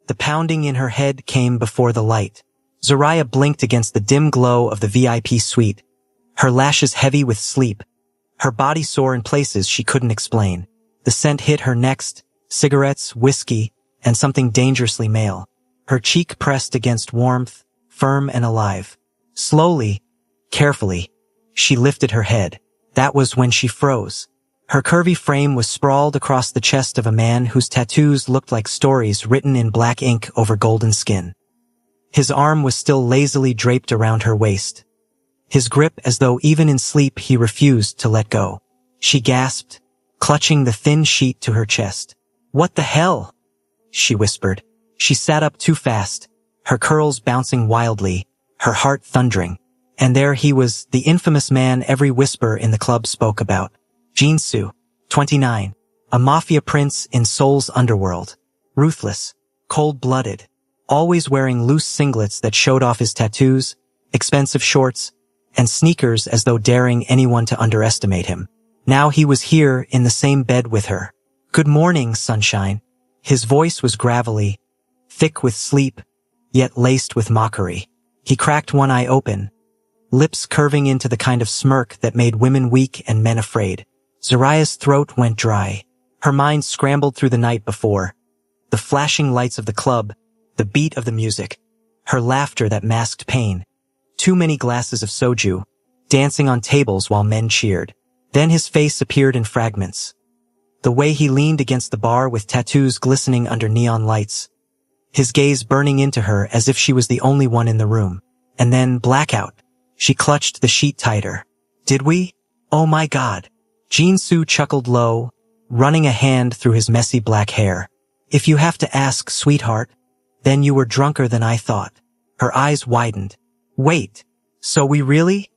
The pounding in her head came before the light. Zaraya blinked against the dim glow of the VIP suite, her lashes heavy with sleep, her body sore in places she couldn't explain. The scent hit her next, cigarettes, whiskey, and something dangerously male. Her cheek pressed against warmth, firm and alive. Slowly, carefully, she lifted her head. That was when she froze. Her curvy frame was sprawled across the chest of a man whose tattoos looked like stories written in black ink over golden skin. His arm was still lazily draped around her waist, his grip as though even in sleep he refused to let go. She gasped, clutching the thin sheet to her chest. "What the hell?" she whispered. She sat up too fast, her curls bouncing wildly, her heart thundering. And there he was, the infamous man every whisper in the club spoke about. Jinsu, 29, a mafia prince in Seoul's underworld. Ruthless, cold-blooded, always wearing loose singlets that showed off his tattoos, expensive shorts, and sneakers as though daring anyone to underestimate him. Now he was here in the same bed with her. "Good morning, sunshine." His voice was gravelly, thick with sleep, yet laced with mockery. He cracked one eye open, lips curving into the kind of smirk that made women weak and men afraid. Zaraya's throat went dry. Her mind scrambled through the night before. The flashing lights of the club, the beat of the music, her laughter that masked pain. Too many glasses of soju, dancing on tables while men cheered. Then his face appeared in fragments. The way he leaned against the bar with tattoos glistening under neon lights, his gaze burning into her as if she was the only one in the room. And then blackout. She clutched the sheet tighter. "Did we? Oh my God." Jinsu chuckled low, running a hand through his messy black hair. "If you have to ask, sweetheart, then you were drunker than I thought." Her eyes widened. "Wait, so we really?"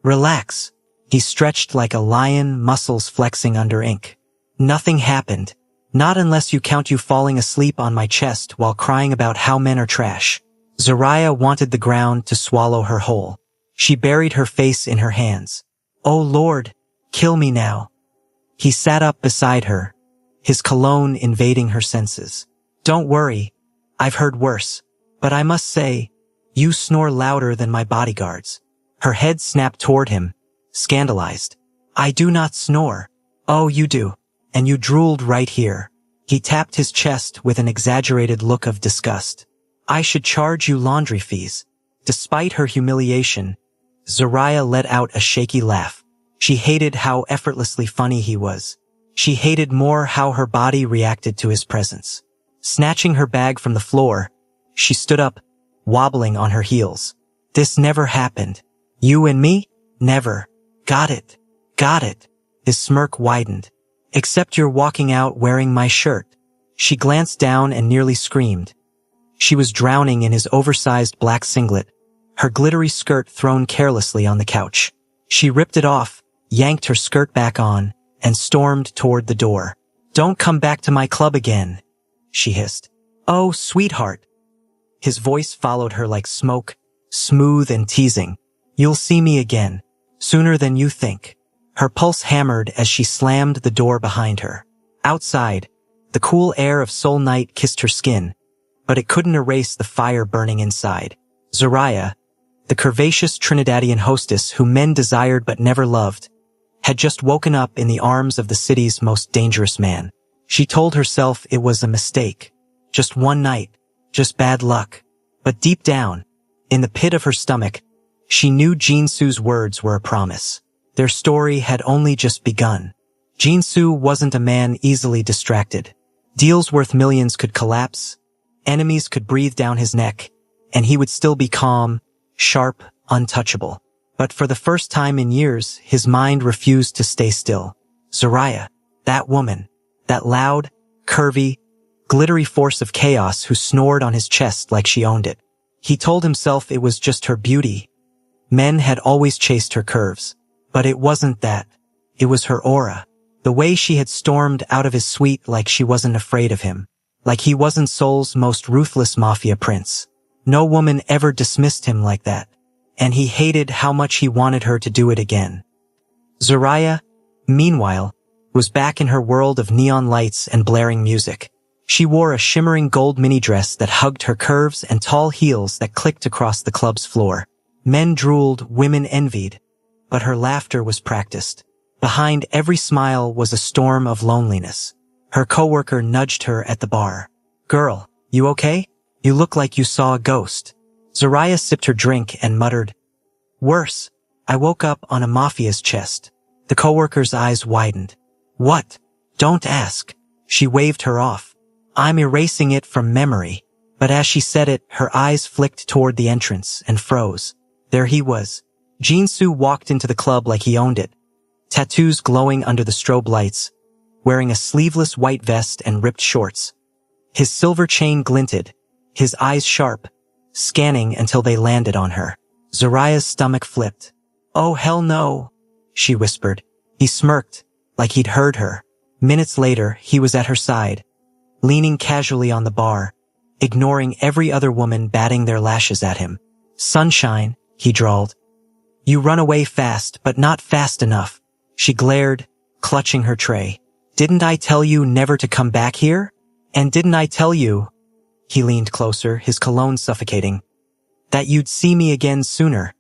"Relax." He stretched like a lion, muscles flexing under ink. "Nothing happened. Not unless you count you falling asleep on my chest while crying about how men are trash." Zaraya wanted the ground to swallow her whole. She buried her face in her hands. "Oh Lord, kill me now." He sat up beside her, his cologne invading her senses. "Don't worry, I've heard worse. But I must say, you snore louder than my bodyguards." Her head snapped toward him, scandalized. "I do not snore." "Oh, you do. And you drooled right here." He tapped his chest with an exaggerated look of disgust. "I should charge you laundry fees." Despite her humiliation, Zaraya let out a shaky laugh. She hated how effortlessly funny he was. She hated more how her body reacted to his presence. Snatching her bag from the floor, she stood up, wobbling on her heels. "This never happened. You and me? Never. Got it. Got it." His smirk widened. "Except you're walking out wearing my shirt." She glanced down and nearly screamed. She was drowning in his oversized black singlet, her glittery skirt thrown carelessly on the couch. She ripped it off, yanked her skirt back on, and stormed toward the door. "Don't come back to my club again," she hissed. "Oh, sweetheart." His voice followed her like smoke, smooth and teasing. "You'll see me again, sooner than you think." Her pulse hammered as she slammed the door behind her. Outside, the cool air of Seoul night kissed her skin, but it couldn't erase the fire burning inside. Zaraya, the curvaceous Trinidadian hostess whom men desired but never loved, had just woken up in the arms of the city's most dangerous man. She told herself it was a mistake. Just one night, just bad luck. But deep down, in the pit of her stomach, she knew Jinsu's words were a promise. Their story had only just begun. Jinsu wasn't a man easily distracted. Deals worth millions could collapse, enemies could breathe down his neck, and he would still be calm, sharp, untouchable. But for the first time in years, his mind refused to stay still. Zaraya, that woman, that loud, curvy, glittery force of chaos who snored on his chest like she owned it. He told himself it was just her beauty. Men had always chased her curves. But it wasn't that. It was her aura. The way she had stormed out of his suite like she wasn't afraid of him. Like he wasn't Seoul's most ruthless mafia prince. No woman ever dismissed him like that. And he hated how much he wanted her to do it again. Zaraya, meanwhile, was back in her world of neon lights and blaring music. She wore a shimmering gold mini dress that hugged her curves and tall heels that clicked across the club's floor. Men drooled, women envied, but her laughter was practiced. Behind every smile was a storm of loneliness. Her coworker nudged her at the bar. "Girl, you okay? You look like you saw a ghost." Zariah sipped her drink and muttered, "Worse. I woke up on a Mafia's chest." The coworker's eyes widened. "What?" "Don't ask." She waved her off. "I'm erasing it from memory." But as she said it, her eyes flicked toward the entrance and froze. There he was. Jin-soo walked into the club like he owned it, tattoos glowing under the strobe lights, wearing a sleeveless white vest and ripped shorts. His silver chain glinted, his eyes sharp, scanning until they landed on her. Zariah's stomach flipped. "Oh, hell no," she whispered. He smirked, like he'd heard her. Minutes later, he was at her side, leaning casually on the bar, ignoring every other woman batting their lashes at him. "Sunshine," he drawled. "You run away fast, but not fast enough." She glared, clutching her tray. "Didn't I tell you never to come back here? And didn't I tell you," he leaned closer, his cologne suffocating, "that you'd see me again sooner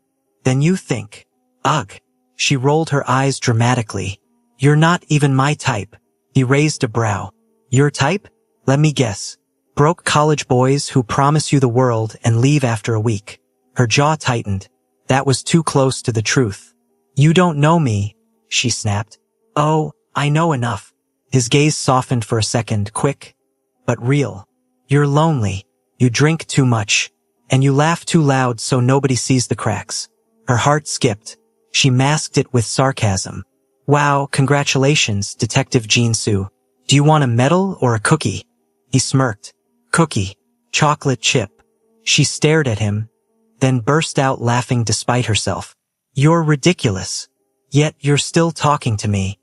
than you think?" "Ugh." She rolled her eyes dramatically. "You're not even my type." He raised a brow. "Your type? Let me guess. Broke college boys who promise you the world and leave after a week." Her jaw tightened. That was too close to the truth. "You don't know me," she snapped. "Oh, I know enough." His gaze softened for a second, quick, but real. "You're lonely. You drink too much. And you laugh too loud so nobody sees the cracks." Her heart skipped. She masked it with sarcasm. "Wow, congratulations, Detective Jin-soo. Do you want a medal or a cookie?" He smirked. "Cookie. Chocolate chip." She stared at him, then burst out laughing despite herself. "You're ridiculous. Yet you're still talking to me."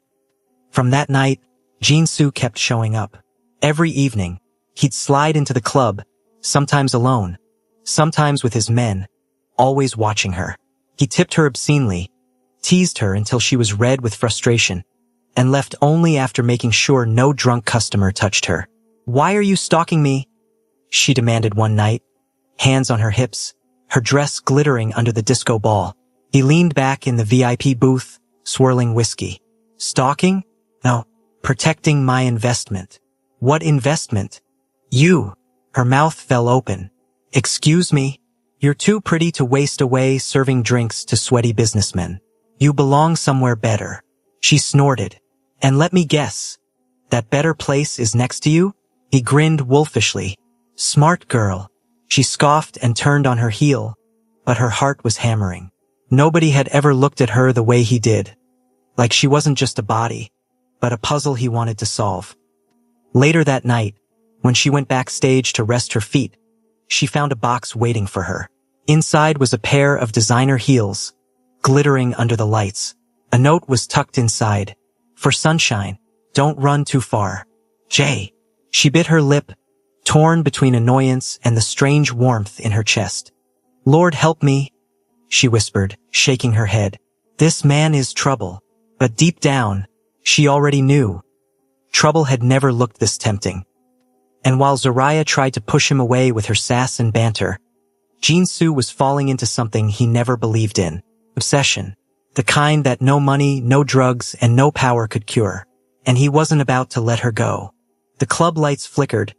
From that night, Jin-soo kept showing up. Every evening, he'd slide into the club, sometimes alone, sometimes with his men, always watching her. He tipped her obscenely, teased her until she was red with frustration, and left only after making sure no drunk customer touched her. "Why are you stalking me?" she demanded one night, hands on her hips, her dress glittering under the disco ball. He leaned back in the VIP booth, swirling whiskey. "Stalking? No, protecting my investment." "What investment?" "You." Her mouth fell open. "Excuse me? You're too pretty to waste away serving drinks to sweaty businessmen. You belong somewhere better." She snorted. "And let me guess, that better place is next to you?" He grinned wolfishly. "Smart girl." She scoffed and turned on her heel, but her heart was hammering. Nobody had ever looked at her the way he did. Like she wasn't just a body, but a puzzle he wanted to solve. Later that night, when she went backstage to rest her feet, she found a box waiting for her. Inside was a pair of designer heels, glittering under the lights. A note was tucked inside. "For Sunshine, don't run too far. Jay." She bit her lip, torn between annoyance and the strange warmth in her chest. "Lord help me," she whispered, shaking her head. This man is trouble. But deep down, she already knew. Trouble had never looked this tempting. And while Zariah tried to push him away with her sass and banter, Jin-soo was falling into something he never believed in. Obsession. The kind that no money, no drugs, and no power could cure. And he wasn't about to let her go. The club lights flickered,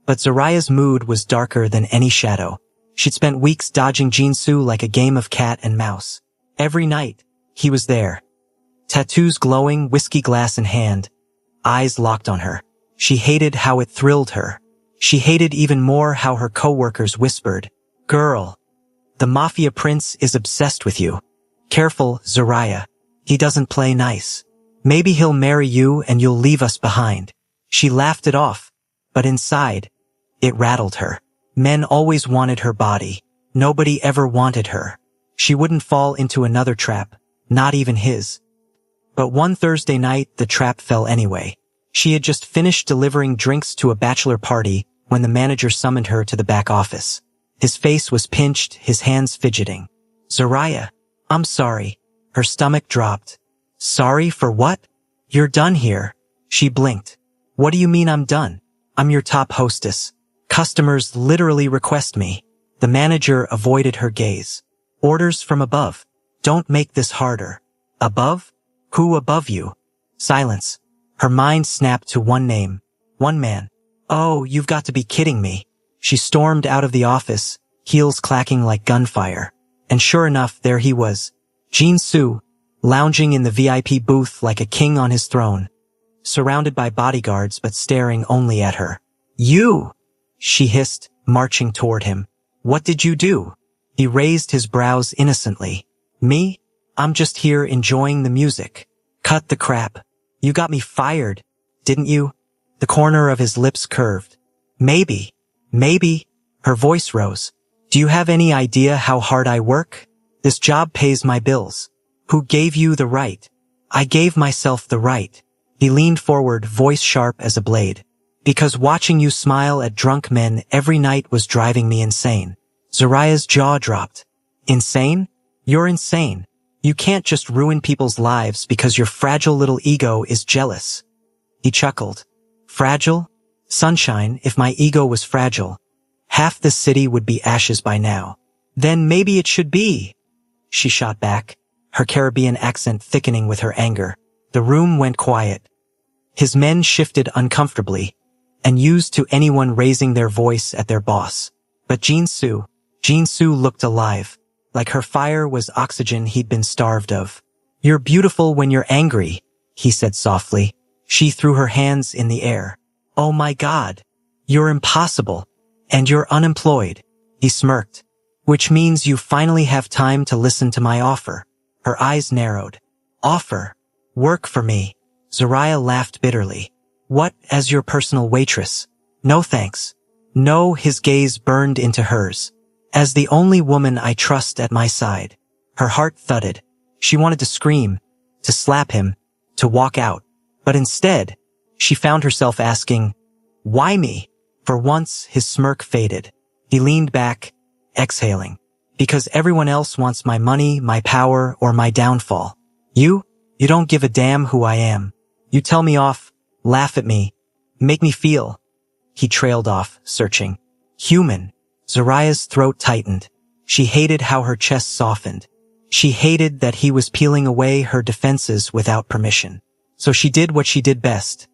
but Zariah's mood was darker than any shadow. She'd spent weeks dodging Jin-soo like a game of cat and mouse. Every night, he was there. Tattoos glowing, whiskey glass in hand, eyes locked on her. She hated how it thrilled her. She hated even more how her coworkers whispered, "Girl, the Mafia prince is obsessed with you. Careful, Zariah. He doesn't play nice. Maybe he'll marry you and you'll leave us behind." She laughed it off, but inside, it rattled her. Men always wanted her body. Nobody ever wanted her. She wouldn't fall into another trap, not even his. But one Thursday night, the trap fell anyway. She had just finished delivering drinks to a bachelor party when the manager summoned her to the back office. His face was pinched, his hands fidgeting. "Zariah, I'm sorry." Her stomach dropped. "Sorry for what? You're done here." She blinked. "What do you mean I'm done? I'm your top hostess. Customers literally request me. The manager avoided her gaze. Orders from above. Don't make this harder. Above? Who above you? Silence. Her mind snapped to one name. One man. Oh, you've got to be kidding me. She stormed out of the office, heels clacking like gunfire. And sure enough, there he was. Jin-soo, lounging in the VIP booth like a king on his throne, surrounded by bodyguards but staring only at her. You! She hissed, marching toward him. What did you do? He raised his brows innocently. Me? I'm just here enjoying the music. Cut the crap. You got me fired, didn't you? The corner of his lips curved. Maybe. Her voice rose. Do you have any idea how hard I work? This job pays my bills. Who gave you the right? I gave myself the right. He leaned forward, voice sharp as a blade. Because watching you smile at drunk men every night was driving me insane. Zariah's jaw dropped. Insane? You're insane. You can't just ruin people's lives because your fragile little ego is jealous. He chuckled. Fragile? Sunshine, if my ego was fragile, half the city would be ashes by now. Then maybe it should be. She shot back, her Caribbean accent thickening with her anger. The room went quiet. His men shifted uncomfortably and used to anyone raising their voice at their boss. But Jin-soo looked alive, like her fire was oxygen he'd been starved of. You're beautiful when you're angry, he said softly. She threw her hands in the air. Oh my God. You're impossible. And you're unemployed. He smirked. Which means you finally have time to listen to my offer. Her eyes narrowed. Offer? Work for me. Zariah laughed bitterly. What, as your personal waitress? No thanks. No, his gaze burned into hers. As the only woman I trust at my side. Her heart thudded. She wanted to scream, to slap him, to walk out. But instead, she found herself asking, why me? For once, his smirk faded. He leaned back, exhaling. Because everyone else wants my money, my power, or my downfall. You don't give a damn who I am. You tell me off, laugh at me, make me feel. He trailed off, searching. Human. Zariah's throat tightened. She hated how her chest softened. She hated that he was peeling away her defenses without permission. So she did what she did best.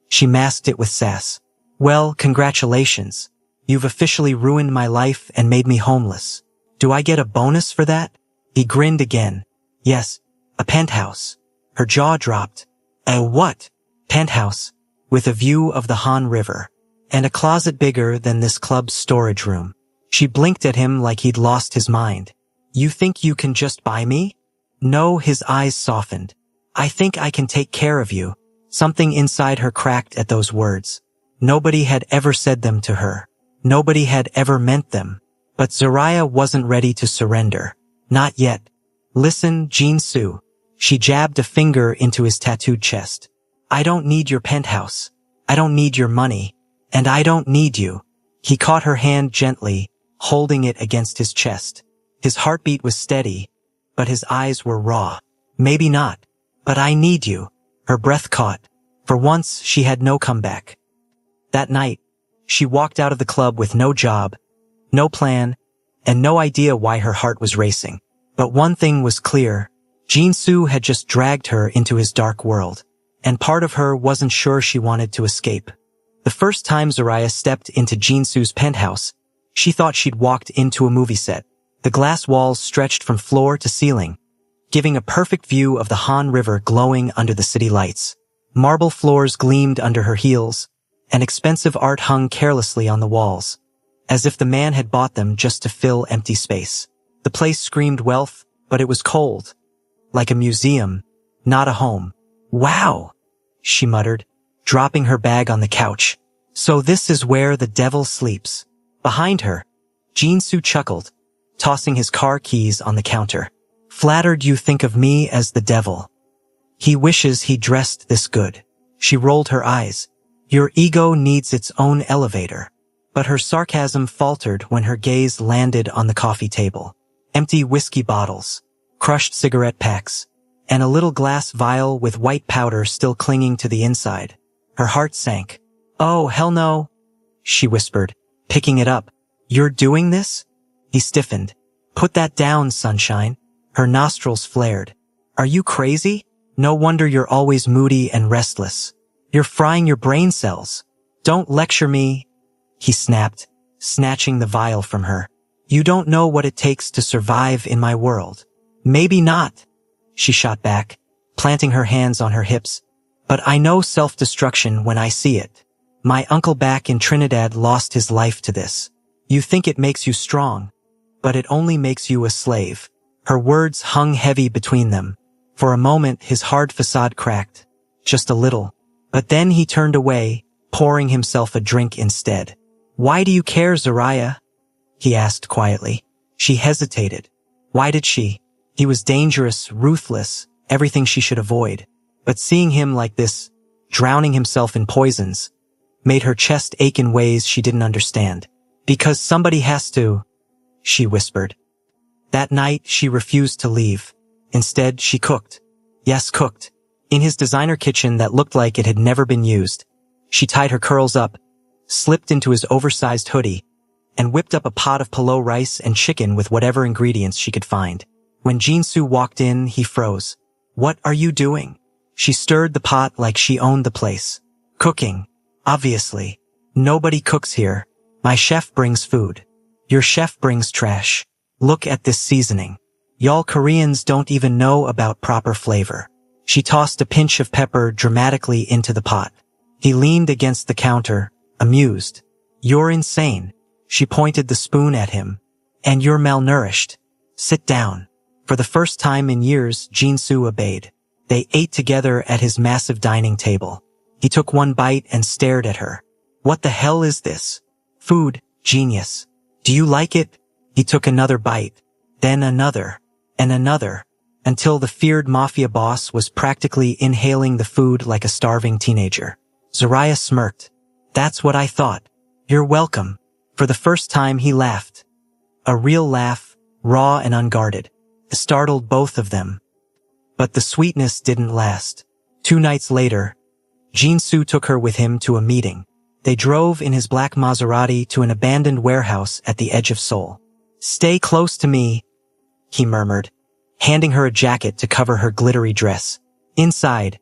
She masked it with sass. Well, congratulations. You've officially ruined my life and made me homeless. Do I get a bonus for that? He grinned again. Yes, a penthouse. Her jaw dropped. A what? Penthouse. With a view of the Han River. And a closet bigger than this club's storage room. She blinked at him like he'd lost his mind. You think you can just buy me? No, his eyes softened. I think I can take care of you. Something inside her cracked at those words. Nobody had ever said them to her. Nobody had ever meant them. But Zariah wasn't ready to surrender. Not yet. Listen, Jin-soo. She jabbed a finger into his tattooed chest. I don't need your penthouse. I don't need your money. And I don't need you. He caught her hand gently, holding it against his chest. His heartbeat was steady, but his eyes were raw. Maybe not. But I need you. Her breath caught. For once, she had no comeback. That night, she walked out of the club with no job, no plan, and no idea why her heart was racing. But one thing was clear. Jin-soo had just dragged her into his dark world, and part of her wasn't sure she wanted to escape. The first time Zariah stepped into Jin-soo's penthouse, she thought she'd walked into a movie set. The glass walls stretched from floor to ceiling, giving a perfect view of the Han River glowing under the city lights. Marble floors gleamed under her heels, and expensive art hung carelessly on the walls, as if the man had bought them just to fill empty space. The place screamed wealth, but it was cold, like a museum, not a home. Wow, she muttered, dropping her bag on the couch. So this is where the devil sleeps. Behind her, Jin-soo chuckled, tossing his car keys on the counter. Flattered you think of me as the devil. He wishes he dressed this good. She rolled her eyes. Your ego needs its own elevator. But her sarcasm faltered when her gaze landed on the coffee table. Empty whiskey bottles, crushed cigarette packs, and a little glass vial with white powder still clinging to the inside. Her heart sank. Oh, hell no, she whispered, picking it up. You're doing this? He stiffened. Put that down, sunshine. Her nostrils flared. Are you crazy? No wonder you're always moody and restless. You're frying your brain cells. Don't lecture me, he snapped, snatching the vial from her. You don't know what it takes to survive in my world. Maybe not, she shot back, planting her hands on her hips. But I know self-destruction when I see it. My uncle back in Trinidad lost his life to this. You think it makes you strong, but it only makes you a slave. Her words hung heavy between them. For a moment, his hard facade cracked. Just a little. But then he turned away, pouring himself a drink instead. Why do you care, Zariah? He asked quietly. She hesitated. Why did she? He was dangerous, ruthless, everything she should avoid. But seeing him like this, drowning himself in poisons, made her chest ache in ways she didn't understand. Because somebody has to, she whispered. That night, she refused to leave. Instead, she cooked. Yes, cooked. In his designer kitchen that looked like it had never been used. She tied her curls up, slipped into his oversized hoodie, and whipped up a pot of pulao rice and chicken with whatever ingredients she could find. When Jinsu walked in, he froze. What are you doing? She stirred the pot like she owned the place. Cooking. Obviously. Nobody cooks here. My chef brings food. Your chef brings trash. Look at this seasoning. Y'all Koreans don't even know about proper flavor. She tossed a pinch of pepper dramatically into the pot. He leaned against the counter, amused. You're insane. She pointed the spoon at him. And you're malnourished. Sit down. For the first time in years, Jinsu obeyed. They ate together at his massive dining table. He took one bite and stared at her. What the hell is this? Food, genius. Do you like it? He took another bite, then another, and another, until the feared Mafia boss was practically inhaling the food like a starving teenager. Zariah smirked. That's what I thought. You're welcome. For the first time he laughed. A real laugh, raw and unguarded. It startled both of them. But the sweetness didn't last. 2 nights later, Jinsu took her with him to a meeting. They drove in his black Maserati to an abandoned warehouse at the edge of Seoul. Stay close to me, he murmured, handing her a jacket to cover her glittery dress. Inside,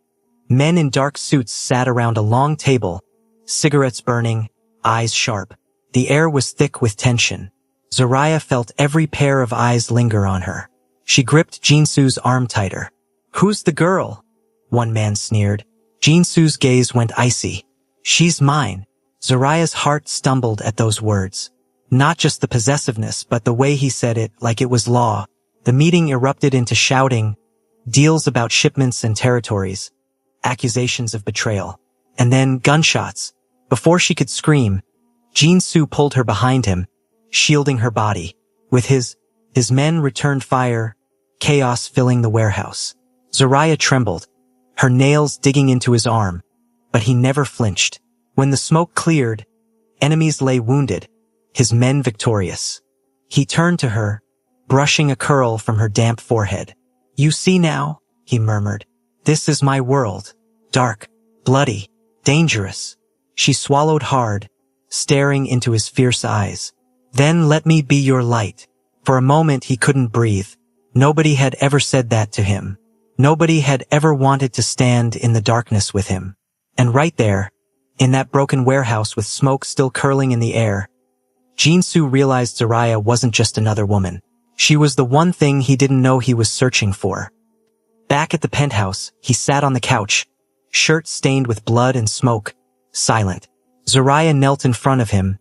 men in dark suits sat around a long table, cigarettes burning, eyes sharp. The air was thick with tension. Zariah felt every pair of eyes linger on her. She gripped Jinsu's arm tighter. Who's the girl? One man sneered. Jinsu's gaze went icy. She's mine. Zariah's heart stumbled at those words. Not just the possessiveness, but the way he said it, like it was law. The meeting erupted into shouting, deals about shipments and territories, accusations of betrayal, and then gunshots. Before she could scream, Jinsu pulled her behind him, shielding her body. With his men returned fire, chaos filling the warehouse. Zariah trembled, her nails digging into his arm, but he never flinched. When the smoke cleared, enemies lay wounded, his men victorious. He turned to her, brushing a curl from her damp forehead. You see now, he murmured. This is my world. Dark, bloody, dangerous. She swallowed hard, staring into his fierce eyes. Then let me be your light. For a moment he couldn't breathe. Nobody had ever said that to him. Nobody had ever wanted to stand in the darkness with him. And right there, in that broken warehouse with smoke still curling in the air, Jinsu realized Zariah wasn't just another woman. She was the one thing he didn't know he was searching for. Back at the penthouse, he sat on the couch, shirt stained with blood and smoke, silent. Zariah knelt in front of him,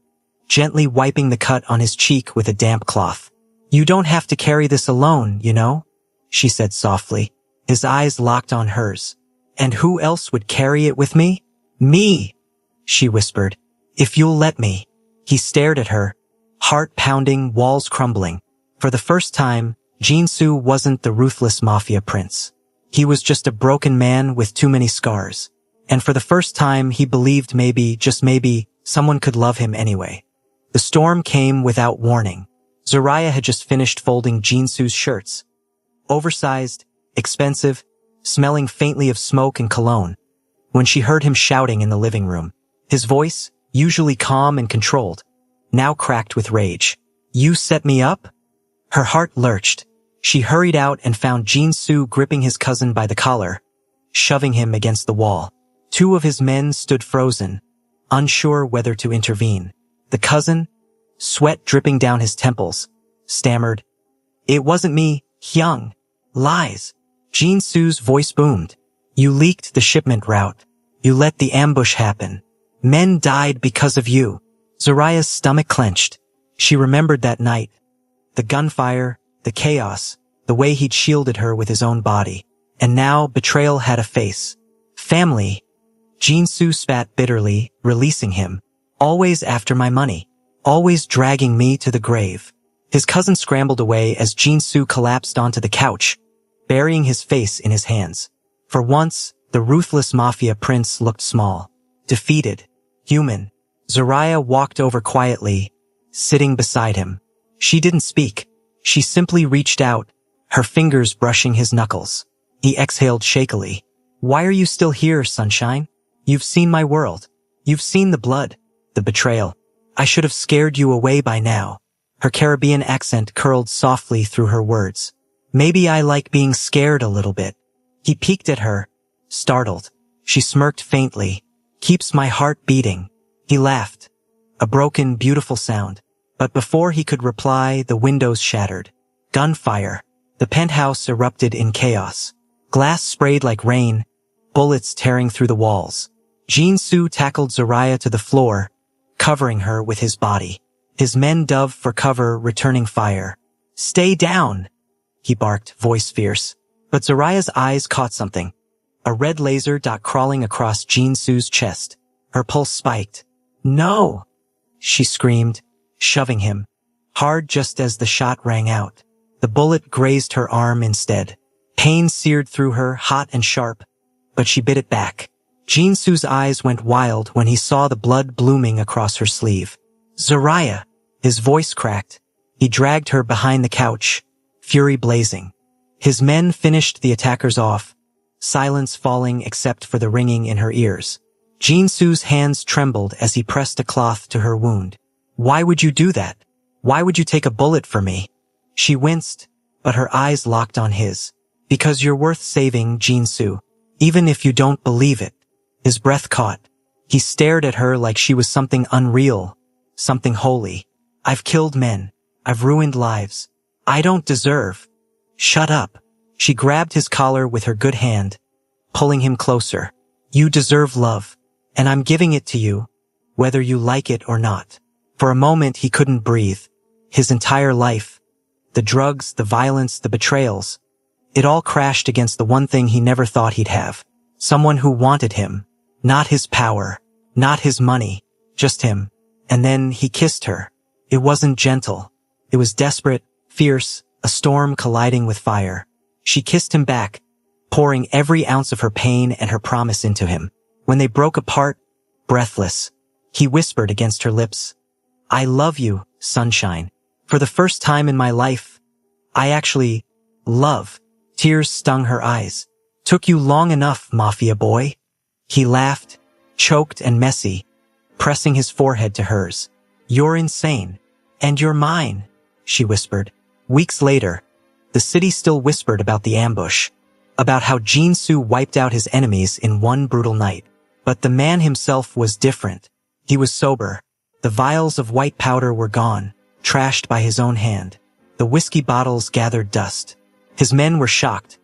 gently wiping the cut on his cheek with a damp cloth. You don't have to carry this alone, you know, she said softly. His eyes locked on hers. And who else would carry it with me? Me, she whispered. If you'll let me. He stared at her, heart pounding, walls crumbling. For the first time, Jinsu wasn't the ruthless Mafia prince. He was just a broken man with too many scars. And for the first time, he believed maybe, just maybe, someone could love him anyway. The storm came without warning. Zariah had just finished folding Jinsu's shirts. Oversized, expensive, smelling faintly of smoke and cologne, when she heard him shouting in the living room. His voice, usually calm and controlled, now cracked with rage. You set me up? Her heart lurched. She hurried out and found Jin-soo gripping his cousin by the collar, shoving him against the wall. Two of his men stood frozen, unsure whether to intervene. The cousin, sweat dripping down his temples, stammered, "It wasn't me, Hyung. Lies." Jin-soo's voice boomed. "You leaked the shipment route. You let the ambush happen. Men died because of you." Zariah's stomach clenched. She remembered that night. The gunfire, the chaos, the way he'd shielded her with his own body. And now betrayal had a face. Family. Jin-soo spat bitterly, releasing him. "Always after my money. Always dragging me to the grave." His cousin scrambled away as Jin-soo collapsed onto the couch, burying his face in his hands. For once, the ruthless Mafia prince looked small, defeated, human. Zariah walked over quietly, sitting beside him. She didn't speak. She simply reached out, her fingers brushing his knuckles. He exhaled shakily. "Why are you still here, sunshine? You've seen my world. You've seen the blood, the betrayal. I should have scared you away by now." Her Caribbean accent curled softly through her words. "Maybe I like being scared a little bit." He peeked at her, startled. She smirked faintly. "Keeps my heart beating." He laughed. A broken, beautiful sound. But before he could reply, the windows shattered. Gunfire. The penthouse erupted in chaos. Glass sprayed like rain, bullets tearing through the walls. Jin-soo tackled Zariah to the floor, covering her with his body. His men dove for cover, returning fire. "Stay down," he barked, voice fierce. But Zariah's eyes caught something. A red laser dot crawling across Jin-soo's chest. Her pulse spiked. "No!" she screamed, shoving him. Hard just as the shot rang out. The bullet grazed her arm instead. Pain seared through her, hot and sharp, but she bit it back. Jin-soo's eyes went wild when he saw the blood blooming across her sleeve. "Zariah!" His voice cracked. He dragged her behind the couch, fury blazing. His men finished the attackers off, silence falling except for the ringing in her ears. Jin-soo's hands trembled as he pressed a cloth to her wound. "Why would you do that? Why would you take a bullet for me?" She winced, but her eyes locked on his. "Because you're worth saving, Jin-soo. Even if you don't believe it." His breath caught. He stared at her like she was something unreal, something holy. "I've killed men. I've ruined lives. I don't deserve." "Shut up." She grabbed his collar with her good hand, pulling him closer. "You deserve love, and I'm giving it to you, whether you like it or not." For a moment he couldn't breathe. His entire life, the drugs, the violence, the betrayals, it all crashed against the one thing he never thought he'd have. Someone who wanted him. Not his power, not his money, just him. And then he kissed her. It wasn't gentle. It was desperate, fierce, a storm colliding with fire. She kissed him back, pouring every ounce of her pain and her promise into him. When they broke apart, breathless, he whispered against her lips, "I love you, sunshine. For the first time in my life, I actually love." Tears stung her eyes. "Took you long enough, Mafia boy." He laughed, choked and messy, pressing his forehead to hers. "You're insane. And you're mine," she whispered. Weeks later, the city still whispered about the ambush, about how Jin-soo wiped out his enemies in one brutal night. But the man himself was different. He was sober. The vials of white powder were gone, trashed by his own hand. The whiskey bottles gathered dust. His men were shocked.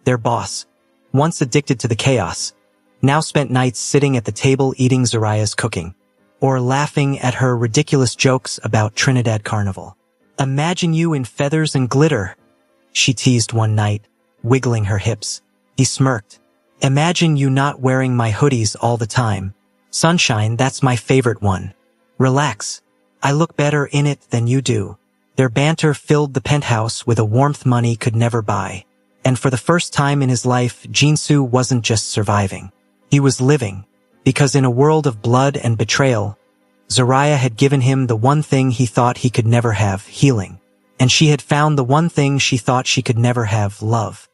Their boss, once addicted to the chaos, now spent nights sitting at the table eating Zariah's cooking, or laughing at her ridiculous jokes about Trinidad Carnival. "Imagine you in feathers and glitter," she teased one night, wiggling her hips. He smirked. "Imagine you not wearing my hoodies all the time. Sunshine, that's my favorite one. Relax. I look better in it than you do." Their banter filled the penthouse with a warmth money could never buy. And for the first time in his life, Jin-soo wasn't just surviving. He was living, because in a world of blood and betrayal, Zariah had given him the one thing he thought he could never have, healing. And she had found the one thing she thought she could never have, love.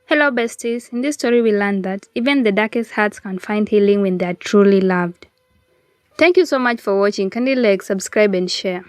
Hello besties, in this story we learned that even the darkest hearts can find healing when they are truly loved. Thank you so much for watching. Kindly like, subscribe and share.